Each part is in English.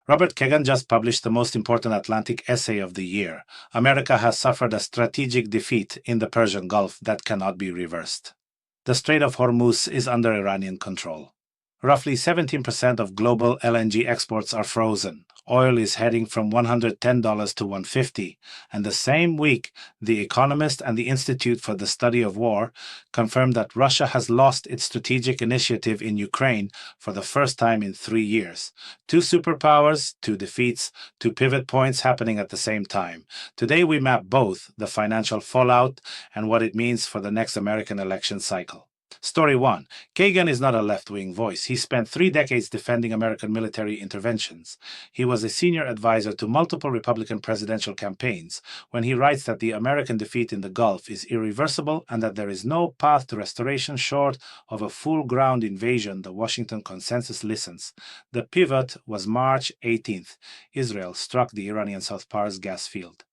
Robert Kagan just published the most important Atlantic essay of the year. America has suffered a strategic defeat in the Persian Gulf that cannot be reversed. The Strait of Hormuz is under Iranian control. Roughly 17% of global LNG exports are frozen. Oil is heading from $110 to $150, and the same week, The Economist and the Institute for the Study of War confirmed that Russia has lost its strategic initiative in Ukraine for the first time in 3 years. Two superpowers, two defeats, two pivot points happening at the same time. Today we map both the financial fallout and what it means for the next American election cycle. Story 1. Kagan is not a left-wing voice. He spent 3 decades defending American military interventions. He was a senior advisor to multiple Republican presidential campaigns. When he writes that the American defeat in the Gulf is irreversible and that there is no path to restoration short of a full-ground invasion, the Washington consensus listens. The pivot was March 18th. Israel struck the Iranian South Pars gas field.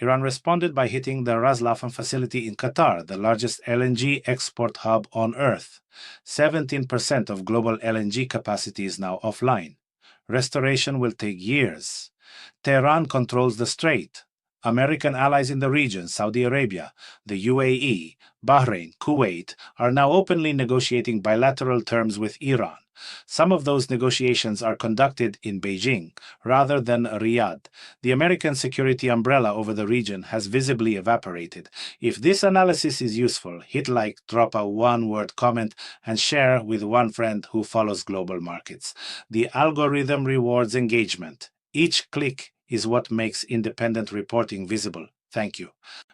Iran responded by hitting the Ras Laffan facility in Qatar, the largest LNG export hub on Earth. 17% of global LNG capacity is now offline. Restoration will take years. Tehran controls the strait. American allies in the region, Saudi Arabia, the UAE, Bahrain, Kuwait, are now openly negotiating bilateral terms with Iran. Some of those negotiations are conducted in Beijing rather than Riyadh. The American security umbrella over the region has visibly evaporated. If this analysis is useful, hit like, drop a one-word comment, and share with one friend who follows global markets. The algorithm rewards engagement. Each click is what makes independent reporting visible. Thank you.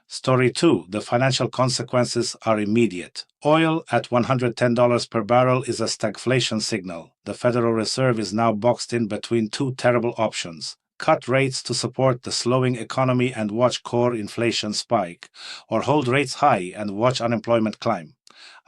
Story 2. The financial consequences are immediate. Oil at $110 per barrel is a stagflation signal. The Federal Reserve is now boxed in between two terrible options: cut rates to support the slowing economy and watch core inflation spike, or hold rates high and watch unemployment climb.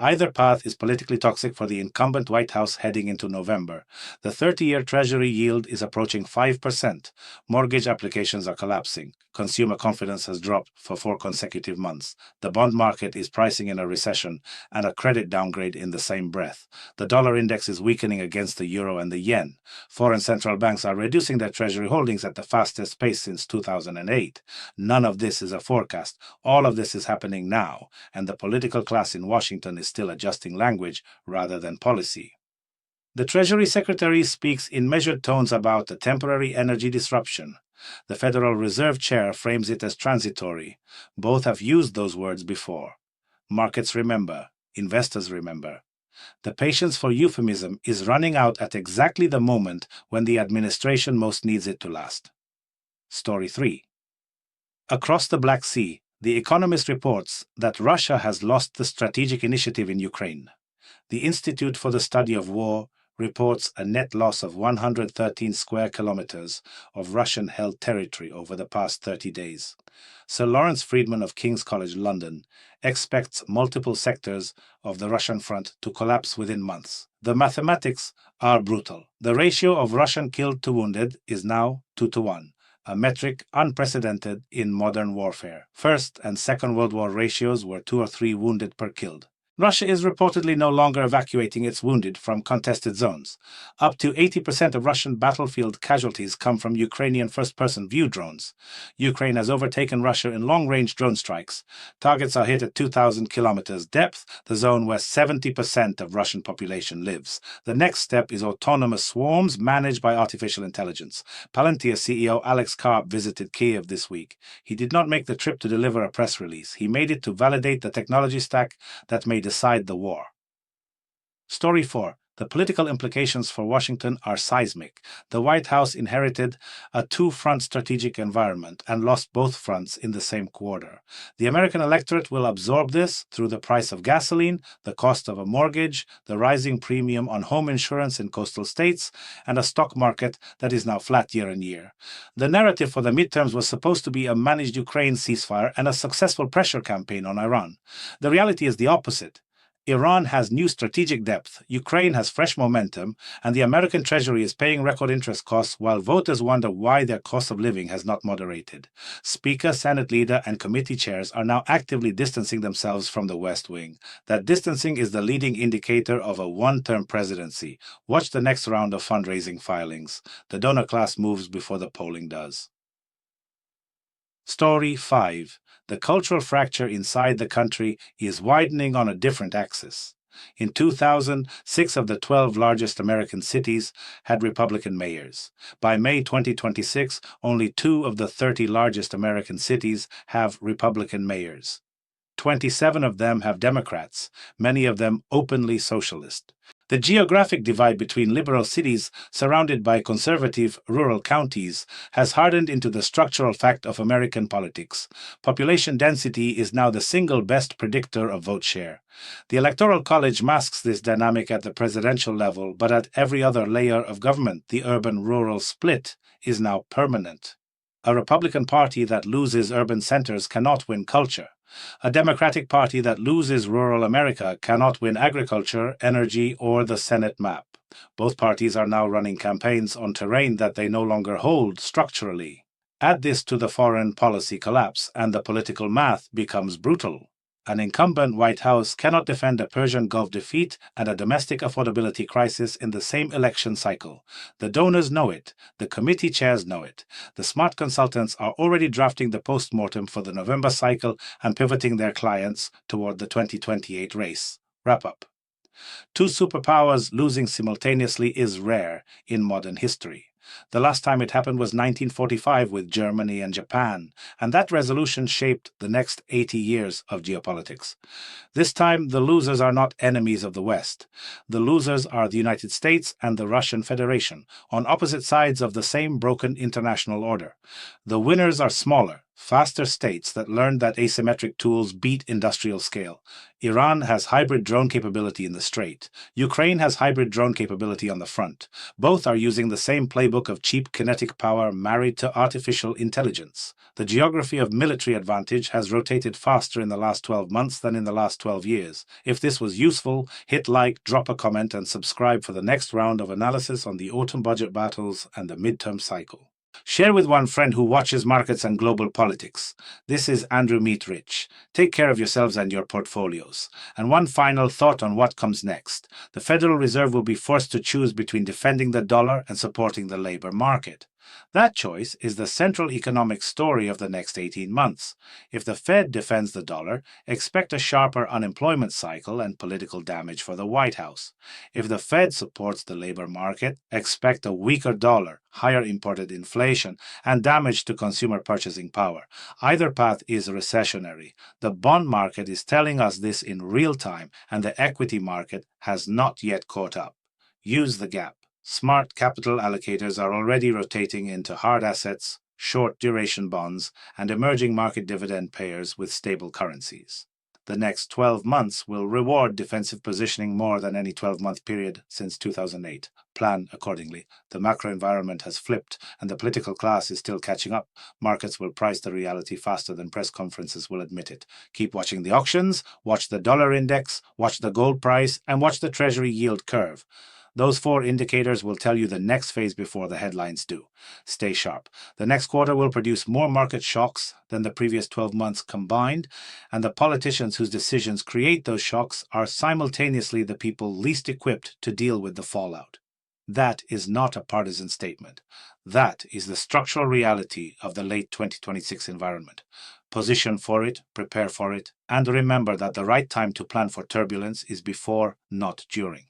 Either path is politically toxic for the incumbent White House heading into November. The 30-year Treasury yield is approaching 5%. Mortgage applications are collapsing. Consumer confidence has dropped for 4 consecutive months. The bond market is pricing in a recession and a credit downgrade in the same breath. The dollar index is weakening against the euro and the yen. Foreign central banks are reducing their Treasury holdings at the fastest pace since 2008. None of this is a forecast. All of this is happening now, and the political class in Washington is still adjusting language rather than policy. The Treasury Secretary speaks in measured tones about a temporary energy disruption. The Federal Reserve Chair frames it as transitory. Both have used those words before. Markets remember. Investors remember. The patience for euphemism is running out at exactly the moment when the administration most needs it to last. Story 3. Across the Black Sea, The Economist reports that Russia has lost the strategic initiative in Ukraine. The Institute for the Study of War reports a net loss of 113 square kilometers of Russian-held territory over the past 30 days. Sir Lawrence Freedman of King's College London expects multiple sectors of the Russian front to collapse within months. The mathematics are brutal. The ratio of Russian killed to wounded is now 2-to-1. A metric unprecedented in modern warfare. First and Second World War ratios were 2 or 3 wounded per killed. Russia is reportedly no longer evacuating its wounded from contested zones. Up to 80% of Russian battlefield casualties come from Ukrainian first-person view drones. Ukraine has overtaken Russia in long-range drone strikes. Targets are hit at 2,000 kilometers depth, the zone where 70% of Russian population lives. The next step is autonomous swarms managed by artificial intelligence. Palantir CEO Alex Karp visited Kiev this week. He did not make the trip to deliver a press release. He made it to validate the technology stack that may decide the war. Story 4. The political implications for Washington are seismic. The White House inherited a two-front strategic environment and lost both fronts in the same quarter. The American electorate will absorb this through the price of gasoline, the cost of a mortgage, the rising premium on home insurance in coastal states, and a stock market that is now flat year on year. The narrative for the midterms was supposed to be a managed Ukraine ceasefire and a successful pressure campaign on Iran. The reality is the opposite. Iran has new strategic depth, Ukraine has fresh momentum, and the American Treasury is paying record interest costs while voters wonder why their cost of living has not moderated. Speaker, Senate leader, and committee chairs are now actively distancing themselves from the West Wing. That distancing is the leading indicator of a one-term presidency. Watch the next round of fundraising filings. The donor class moves before the polling does. Story 5. The cultural fracture inside the country is widening on a different axis. In 2000, 6 of the 12 largest American cities had Republican mayors. By May 2026, only 2 of the 30 largest American cities have Republican mayors. 27 of them have Democrats, many of them openly socialist. The geographic divide between liberal cities surrounded by conservative rural counties has hardened into the structural fact of American politics. Population density is now the single best predictor of vote share. The Electoral College masks this dynamic at the presidential level, but at every other layer of government, the urban-rural split is now permanent. A Republican Party that loses urban centers cannot win culture. A Democratic Party that loses rural America cannot win agriculture, energy, or the Senate map. Both parties are now running campaigns on terrain that they no longer hold structurally. Add this to the foreign policy collapse, and the political math becomes brutal. An incumbent White House cannot defend a Persian Gulf defeat and a domestic affordability crisis in the same election cycle. The donors know it. The committee chairs know it. The smart consultants are already drafting the postmortem for the November cycle and pivoting their clients toward the 2028 race. Wrap up. 2 superpowers losing simultaneously is rare in modern history. The last time it happened was 1945 with Germany and Japan, and that resolution shaped the next 80 years of geopolitics. This time, the losers are not enemies of the West. The losers are the United States and the Russian Federation, on opposite sides of the same broken international order. The winners are smaller, faster states that learned that asymmetric tools beat industrial scale. Iran has hybrid drone capability in the Strait. Ukraine has hybrid drone capability on the front. Both are using the same playbook of cheap kinetic power married to artificial intelligence. The geography of military advantage has rotated faster in the last 12 months than in the last 12 years. If this was useful, hit like, drop a comment, and subscribe for the next round of analysis on the autumn budget battles and the midterm cycle. Share with one friend who watches markets and global politics. This is Andrew Meet Rich. Take care of yourselves and your portfolios. And one final thought on what comes next. The Federal Reserve will be forced to choose between defending the dollar and supporting the labor market. That choice is the central economic story of the next 18 months. If the Fed defends the dollar, expect a sharper unemployment cycle and political damage for the White House. If the Fed supports the labor market, expect a weaker dollar, higher imported inflation, and damage to consumer purchasing power. Either path is recessionary. The bond market is telling us this in real time, and the equity market has not yet caught up. Use the gap. Smart capital allocators are already rotating into hard assets, short-duration bonds, and emerging market dividend payers with stable currencies. The next 12 months will reward defensive positioning more than any 12-month period since 2008. Plan accordingly. The macro environment has flipped, and the political class is still catching up. Markets will price the reality faster than press conferences will admit it. Keep watching the auctions, watch the dollar index, watch the gold price, and watch the Treasury yield curve. Those 4 indicators will tell you the next phase before the headlines do. Stay sharp. The next quarter will produce more market shocks than the previous 12 months combined, and the politicians whose decisions create those shocks are simultaneously the people least equipped to deal with the fallout. That is not a partisan statement. That is the structural reality of the late 2026 environment. Position for it, prepare for it, and remember that the right time to plan for turbulence is before, not during.